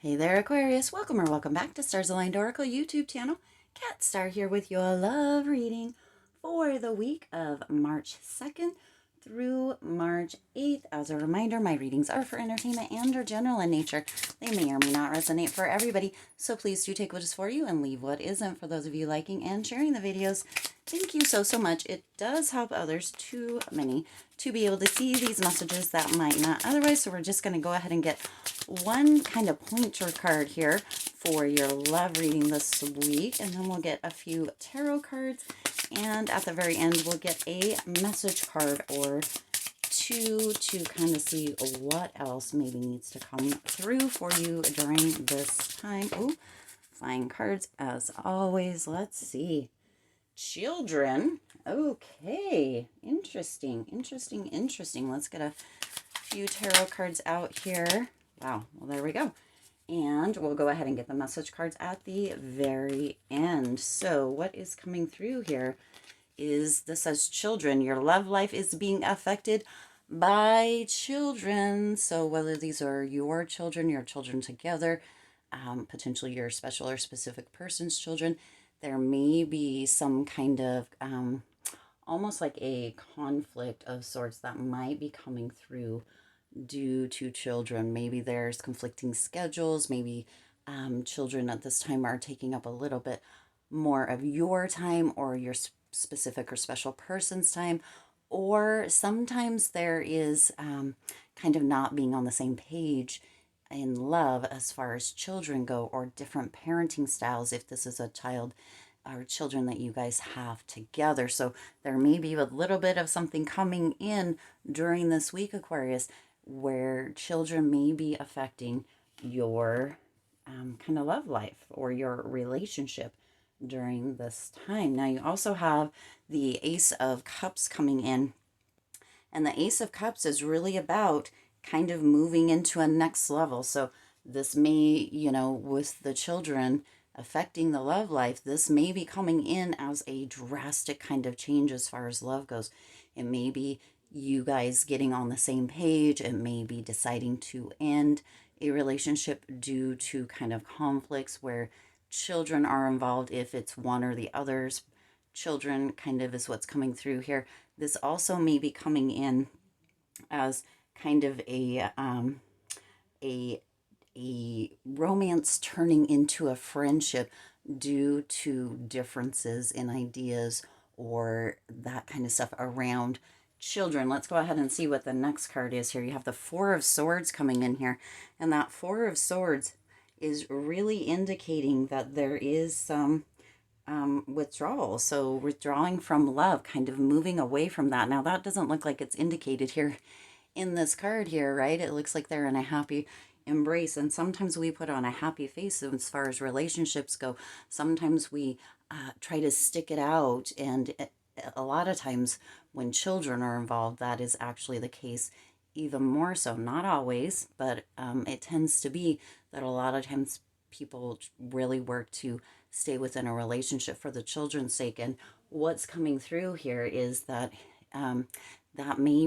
Hey there, Aquarius. Welcome or welcome back to Stars Aligned Oracle YouTube channel. Cat Star here with your love reading for the week of March 2nd through March 8th. As a reminder, my readings are for entertainment and are general in nature. They may or may not resonate for everybody, so please do take what is for you and leave what isn't. For those of you liking and sharing the videos, thank you so much. It does help others, too many, to be able to see these messages that might not otherwise. So we're just going to go ahead and get one kind of pointer card here for your love reading this week, and then we'll get a few tarot cards, and at the very end we'll get a message card or two to kind of see what else maybe needs to come through for you during this time. Ooh, flying cards as always. Let's see. Children. Okay, interesting. Let's get a few tarot cards out here. Wow, well, there we go. And we'll go ahead and get the message cards at the very end. So what is coming through here is, this says children. Your love life is being affected by children. So whether these are your children together, potentially your special or specific person's children, there may be some kind of almost like a conflict of sorts that might be coming through due to children. Maybe there's conflicting schedules. Maybe children at this time are taking up a little bit more of your time or your specific or special person's time. Or sometimes there is kind of not being on the same page in love as far as children go, or different parenting styles if this is a child or children that you guys have together. So there may be a little bit of something coming in during this week, Aquarius, where children may be affecting your kind of love life or your relationship during this time. Now you also have the Ace of Cups coming in, and the Ace of Cups is really about kind of moving into a next level. So this may, with the children affecting the love life, this may be coming in as a drastic kind of change as far as love goes. It may be you guys getting on the same page. It may be deciding to end a relationship due to kind of conflicts where children are involved. If it's one or the other's children, kind of is what's coming through here. This also may be coming in as kind of a romance turning into a friendship due to differences in ideas or that kind of stuff around children. Let's go ahead and see what the next card is here. You have the Four of Swords coming in here, and that Four of Swords is really indicating that there is some withdrawal. So withdrawing from love, kind of moving away from that. Now that doesn't look like it's indicated here in this card here, right? It looks like they're in a happy embrace, and sometimes we put on a happy face as far as relationships go. Sometimes we try to stick it out, and a lot of times when children are involved, that is actually the case even more so. Not always, but it tends to be that a lot of times people really work to stay within a relationship for the children's sake. And what's coming through here is that it may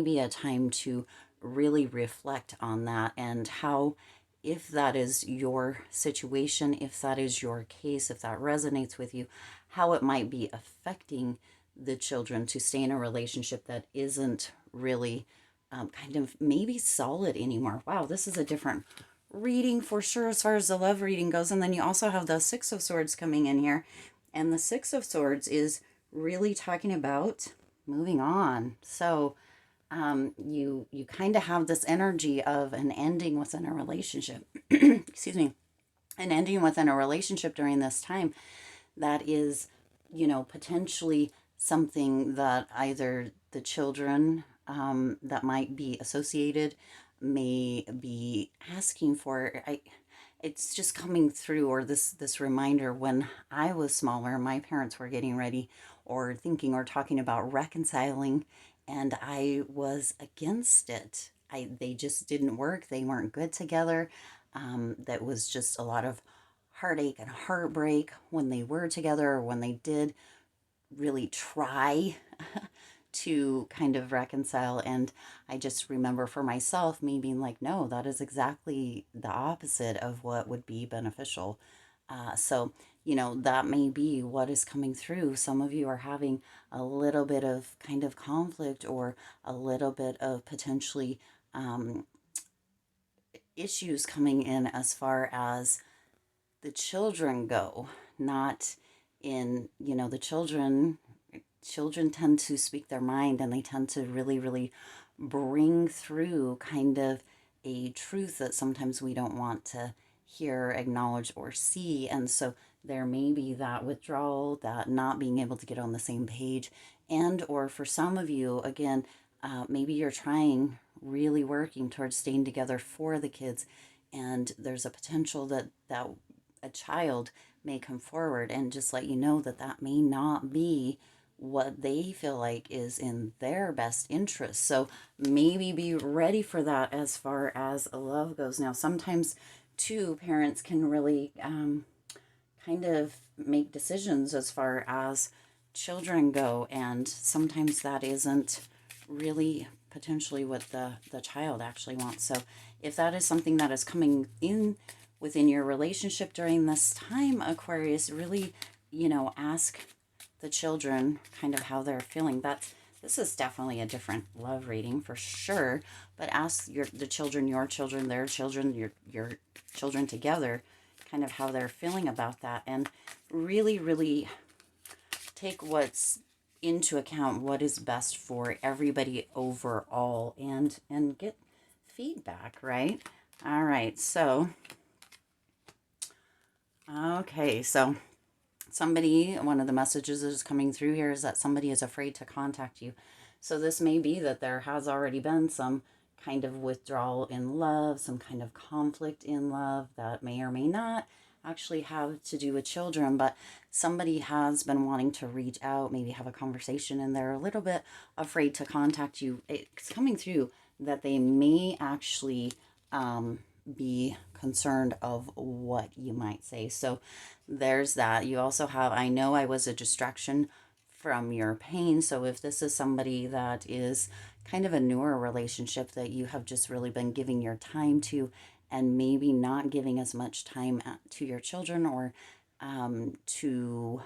be a time to really reflect on that, and how, if that is your situation, if that is your case, if that resonates with you, how it might be affecting the children to stay in a relationship that isn't really kind of maybe solid anymore. Wow, this is a different reading for sure as far as the love reading goes. And then you also have the Six of Swords coming in here, and the Six of Swords is really talking about moving on. So you kind of have this energy of an ending within a relationship. Excuse me. An ending within a relationship during this time that is, potentially something that either the children that might be associated may be asking for. It's just coming through, or this reminder. When I was smaller, my parents were getting ready or thinking or talking about reconciling, and I was against it. They just didn't work. They weren't good together. That was just a lot of heartache and heartbreak when they were together, or when they did really try to kind of reconcile. And I just remember for myself, me being like, no, that is exactly the opposite of what would be beneficial. So, that may be what is coming through. Some of you are having a little bit of kind of conflict, or a little bit of potentially issues coming in as far as the children go. Not in, the children tend to speak their mind, and they tend to really, really bring through kind of a truth that sometimes we don't want to hear, acknowledge, or see. And so there may be that withdrawal, that not being able to get on the same page. And or for some of you, again, maybe you're trying, really working towards staying together for the kids, and there's a potential that a child may come forward and just let you know that that may not be what they feel like is in their best interest. So maybe be ready for that as far as love goes. Now, sometimes too, parents can really kind of make decisions as far as children go, and sometimes that isn't really potentially what the child actually wants. So if that is something that is coming in within your relationship during this time, Aquarius, really, ask the children kind of how they're feeling. This is definitely a different love reading for sure, but ask the children, your children, their children, your children together, kind of how they're feeling about that, and really, really take what's into account, what is best for everybody overall, and get feedback, right? All right, so okay, so one of the messages that is coming through here is that somebody is afraid to contact you. So this may be that there has already been some kind of withdrawal in love, some kind of conflict in love that may or may not actually have to do with children, but somebody has been wanting to reach out, maybe have a conversation, and they're a little bit afraid to contact you. It's coming through that they may actually be concerned of what you might say. So there's that. You also have, I know I was a distraction from your pain. So if this is somebody that is kind of a newer relationship that you have just really been giving your time to, and maybe not giving as much time to your children, or to,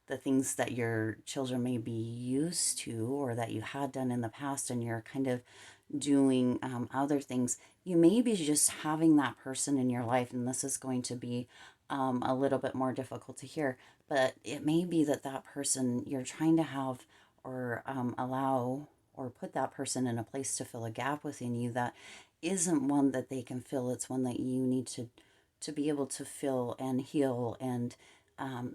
the things that your children may be used to, or that you had done in the past, and you're kind of doing other things, you may be just having that person in your life, and this is going to be a little bit more difficult to hear, but it may be that that person you're trying to have, or allow, or put that person in a place to fill a gap within you that isn't one that they can fill. It's one that you need to be able to fill and heal and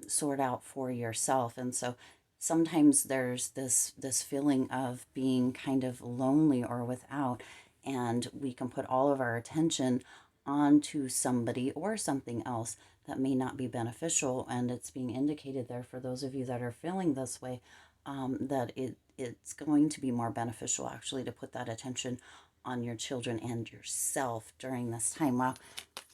sort out for yourself. And so sometimes there's this feeling of being kind of lonely or without, and we can put all of our attention onto somebody or something else that may not be beneficial. And it's being indicated there for those of you that are feeling this way, that it's going to be more beneficial actually to put that attention on your children and yourself during this time. Wow,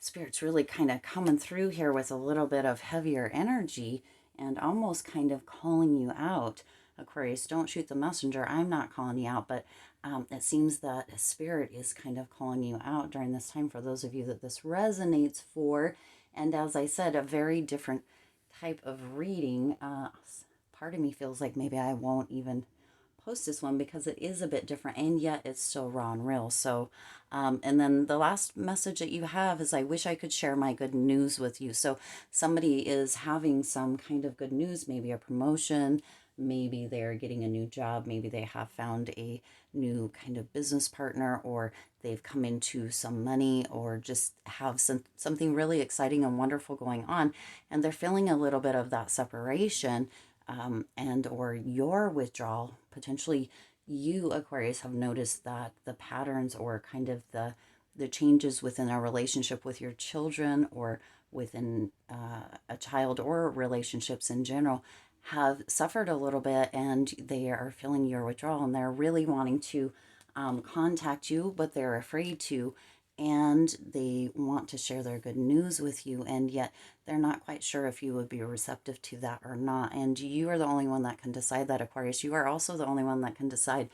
Spirit's really kind of coming through here with a little bit of heavier energy, and almost kind of calling you out. Aquarius, don't shoot the messenger. I'm not calling you out, but it seems that Spirit is kind of calling you out during this time for those of you that this resonates for. And as I said, a very different type of reading. Part of me feels like maybe I won't even post this one because it is a bit different, and yet it's still raw and real. So and then the last message that you have is, I wish I could share my good news with you. So somebody is having some kind of good news, maybe a promotion, maybe they're getting a new job, maybe they have found a new kind of business partner, or they've come into some money, or just have something really exciting and wonderful going on, and they're feeling a little bit of that separation, and or your withdrawal. Potentially you, Aquarius, have noticed that the patterns, or kind of the changes within a relationship with your children, or within a child, or relationships in general, have suffered a little bit, and they are feeling your withdrawal, and they're really wanting to contact you, but they're afraid to. and they want to share their good news with you, and yet they're not quite sure if you would be receptive to that or not. And you are the only one that can decide that, Aquarius. You are also the only one that can decide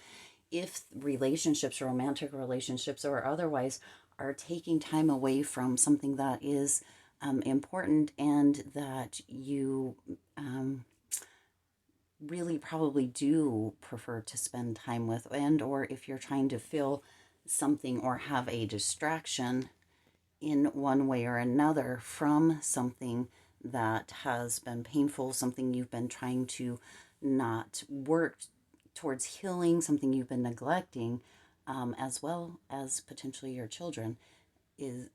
if relationships, romantic relationships or otherwise, are taking time away from something that is important and that you really probably do prefer to spend time with, and or if you're trying to fill something or have a distraction in one way or another from something that has been painful, something you've been trying to not work towards healing, something you've been neglecting, as well as potentially your children, is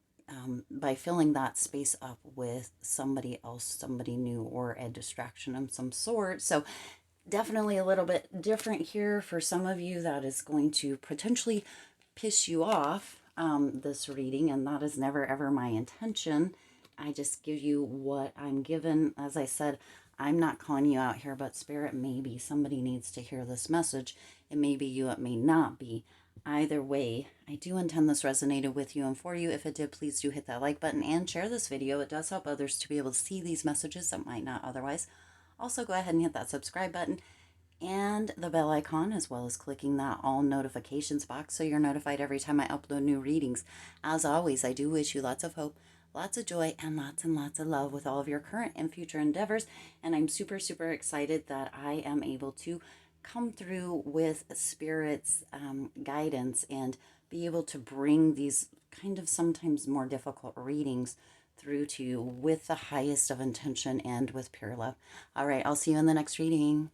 by filling that space up with somebody else, somebody new, or a distraction of some sort. So definitely a little bit different here for some of you. That is going to potentially piss you off, this reading, and that is never ever my intention. I just give you what I'm given. As I said, I'm not calling you out here, but Spirit, maybe somebody needs to hear this message. It may be you, it may not be. Either way, I do intend this resonated with you and for you. If it did, please do hit that like button and share this video. It does help others to be able to see these messages that might not otherwise. Also, go ahead and hit that subscribe button and the bell icon, as well as clicking that all notifications box so you're notified every time I upload new readings. As always, I do wish you lots of hope, lots of joy, and lots of love with all of your current and future endeavors. And I'm super, super excited that I am able to come through with Spirit's guidance and be able to bring these kind of sometimes more difficult readings through to you with the highest of intention and with pure love. All right, I'll see you in the next reading.